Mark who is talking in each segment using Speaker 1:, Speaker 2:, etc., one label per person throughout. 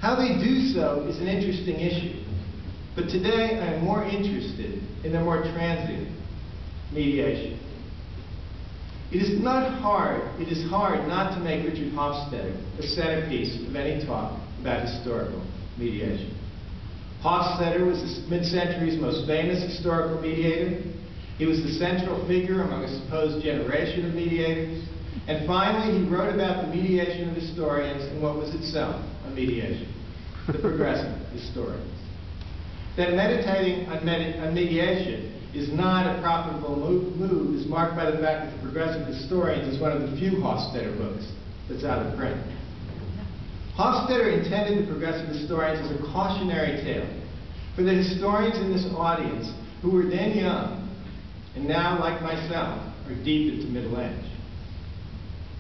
Speaker 1: How they do so is an interesting issue, but today I am more interested in their more transient mediation. It is hard not to make Richard Hofstadter a centerpiece of any talk about historical mediation. Hofstadter was the mid-century's most famous historical mediator. He was the central figure among a supposed generation of mediators. And finally, he wrote about the mediation of historians in what was itself a mediation, the progressive historians. That meditating on mediation is not a profitable move is marked by the fact that the progressive historians is one of the few Hofstadter books that's out of print. Hofstadter intended the progressive historians as a cautionary tale for the historians in this audience who were then young and now, like myself, are deep into middle age.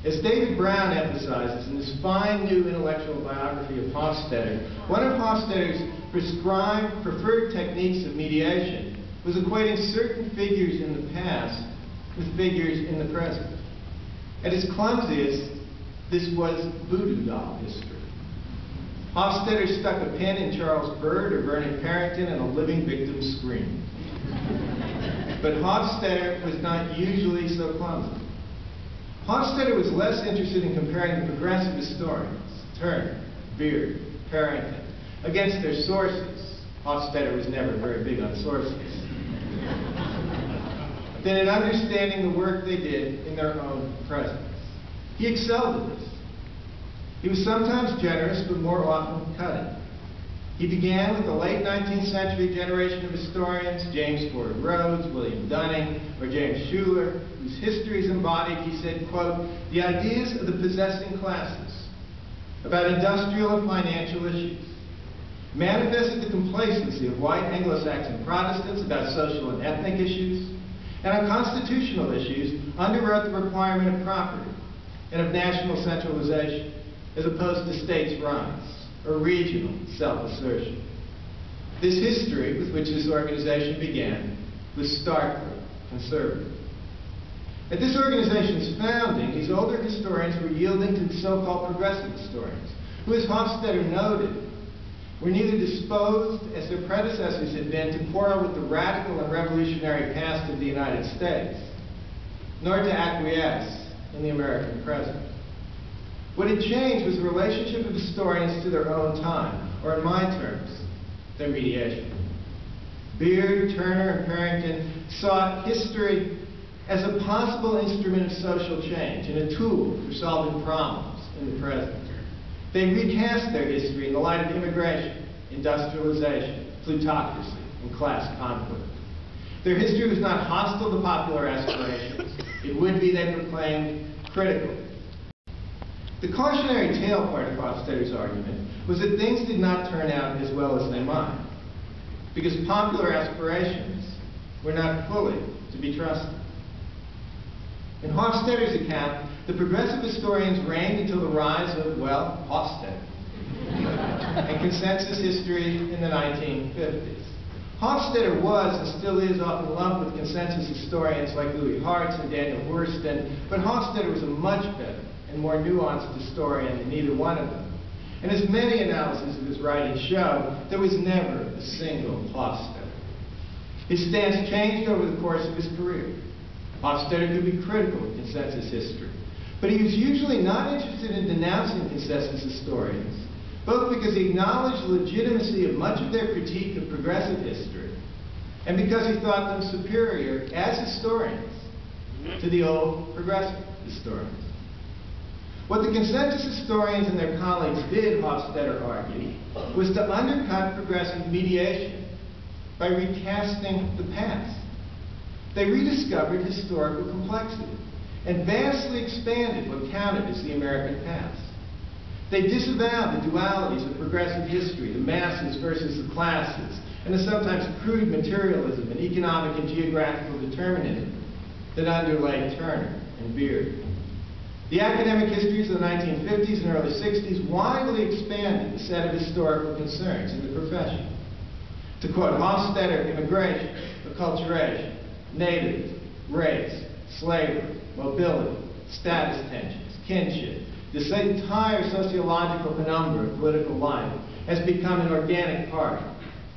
Speaker 1: As David Brown emphasizes in his fine new intellectual biography of Hofstadter, one of Hofstadter's prescribed preferred techniques of mediation was equating certain figures in the past with figures in the present. At its clumsiest, this was voodoo doll history. Hofstadter stuck a pin in Charles Byrd or Vernon Carrington and a living victim screamed. But Hofstadter was not usually so clumsy. Hofstadter was less interested in comparing the progressive historians, Turner, Beard, Carrington, against their sources. Hofstadter was never very big on sources. Than in understanding the work they did in their own presence. He excelled at this. He was sometimes generous, but more often cutting. He began with the late 19th century generation of historians, James Ford Rhodes, William Dunning, or James Schuler, whose histories embodied, he said, quote, the ideas of the possessing classes about industrial and financial issues, manifested the complacency of white Anglo-Saxon Protestants about social and ethnic issues, and on constitutional issues, underwrote the requirement of property and of national centralization, as opposed to states' rights or regional self-assertion. This history with which this organization began was starkly conservative. At this organization's founding, these older historians were yielding to the so-called progressive historians, who, as Hofstadter noted, were neither disposed, as their predecessors had been, to quarrel with the radical and revolutionary past of the United States, nor to acquiesce in the American present. What had changed was the relationship of historians to their own time, or in my terms, their mediation. Beard, Turner, and Carrington saw history as a possible instrument of social change and a tool for solving problems in the present. They recast their history in the light of immigration, industrialization, plutocracy, and class conflict. Their history was not hostile to popular aspirations. It would be, they proclaimed, critical. The cautionary tale part of Hofstadter's argument was that things did not turn out as well as they might, because popular aspirations were not fully to be trusted. In Hofstadter's account, the progressive historians reigned until the rise of, well, Hofstadter and consensus history in the 1950s. Hofstadter was and still is often lumped with consensus historians like Louis Hartz and Daniel Wursten, but Hofstadter was a much better and more nuanced historian than either one of them. And as many analyses of his writings show, there was never a single Hofstadter. His stance changed over the course of his career. Hofstadter could be critical of consensus history, but he was usually not interested in denouncing consensus historians, both because he acknowledged the legitimacy of much of their critique of progressive history, and because he thought them superior as historians to the old progressive historians. What the consensus historians and their colleagues did, Hofstadter argued, was to undercut progressive mediation by recasting the past. They rediscovered historical complexity and vastly expanded what counted as the American past. They disavowed the dualities of progressive history, the masses versus the classes, and the sometimes crude materialism and economic and geographical determinism that underlay Turner and Beard. The academic histories of the 1950s and early 60s widely expanded the set of historical concerns in the profession. To quote Hofstadter, immigration, acculturation, nativism, race, slavery, mobility, status tensions, kinship, this entire sociological penumbra of political life has become an organic part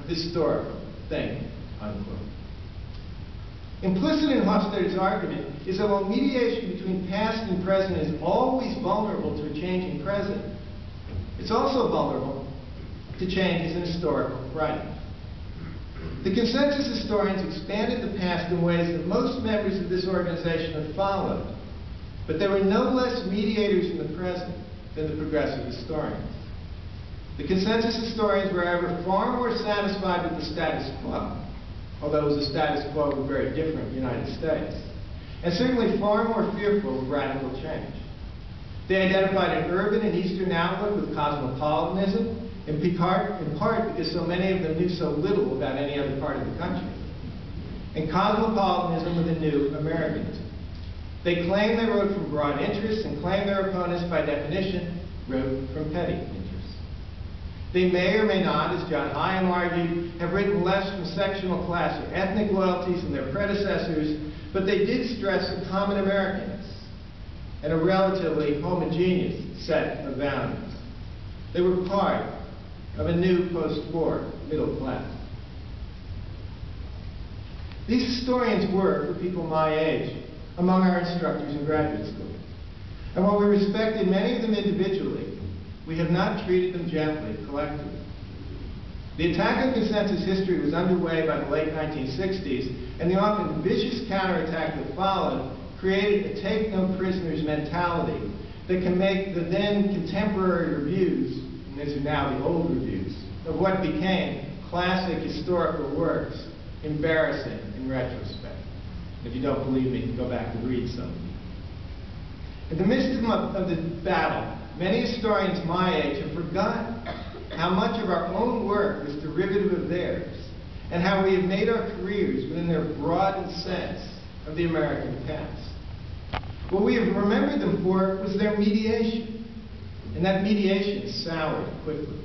Speaker 1: of historical thinking, unquote. Implicit in Hofstadter's argument is that while mediation between past and present is always vulnerable to a changing present, it's also vulnerable to changes in historical writing. The consensus historians expanded the past in ways that most members of this organization have followed, but they were no less mediators in the present than the progressive historians. The consensus historians were ever far more satisfied with the status quo, although it was a status quo of a very different United States, and certainly far more fearful of radical change. They identified an urban and Eastern outlook with cosmopolitanism, in part because so many of them knew so little about any other part of the country, and cosmopolitanism with a new Americanism. They claimed they wrote from broad interests and claimed their opponents, by definition, wrote from petty interests. They may or may not, as John Hyam argued, have written less from sectional class or ethnic loyalties than their predecessors, but they did stress a common Americanness and a relatively homogeneous set of values. They were part of a new post-war middle class. These historians were, for people my age, among our instructors in graduate school. And while we respected many of them individually, we have not treated them gently collectively. The attack on consensus history was underway by the late 1960s, and the often vicious counterattack that followed created a take-no-prisoners mentality that can make the then contemporary reviews, and these are now the old reviews, of what became classic historical works embarrassing in retrospect. If you don't believe me, go back and read some. In the midst of the battle, many historians my age have forgotten how much of our own work was derivative of theirs, and how we have made our careers within their broadened sense of the American past. What we have remembered them for was their mediation, and that mediation soured quickly.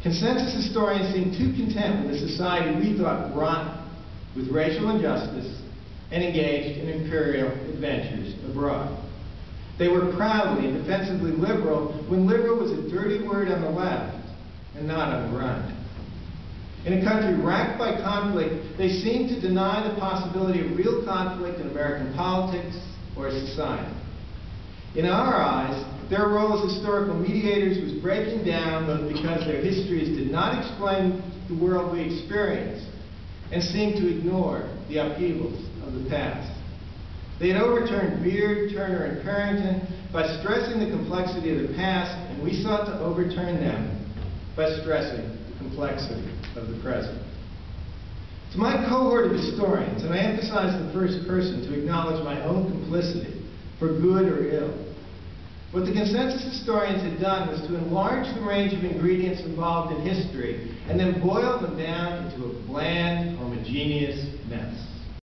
Speaker 1: Consensus historians seemed too content with a society we thought rotten with racial injustice and engaged in imperial adventures abroad. They were proudly and defensively liberal when liberal was a dirty word on the left and not on the right. In a country racked by conflict, they seemed to deny the possibility of real conflict in American politics or society. In our eyes, their role as historical mediators was breaking down both because their histories did not explain the world we experienced and seemed to ignore the upheavals of the past. They had overturned Beard, Turner, and Parrington by stressing the complexity of the past, and we sought to overturn them by stressing the complexity of the present. To my cohort of historians, and I emphasize the first person to acknowledge my own complicity, for good or ill, what the consensus historians had done was to enlarge the range of ingredients involved in history and then boil them down into a bland, homogeneous mess.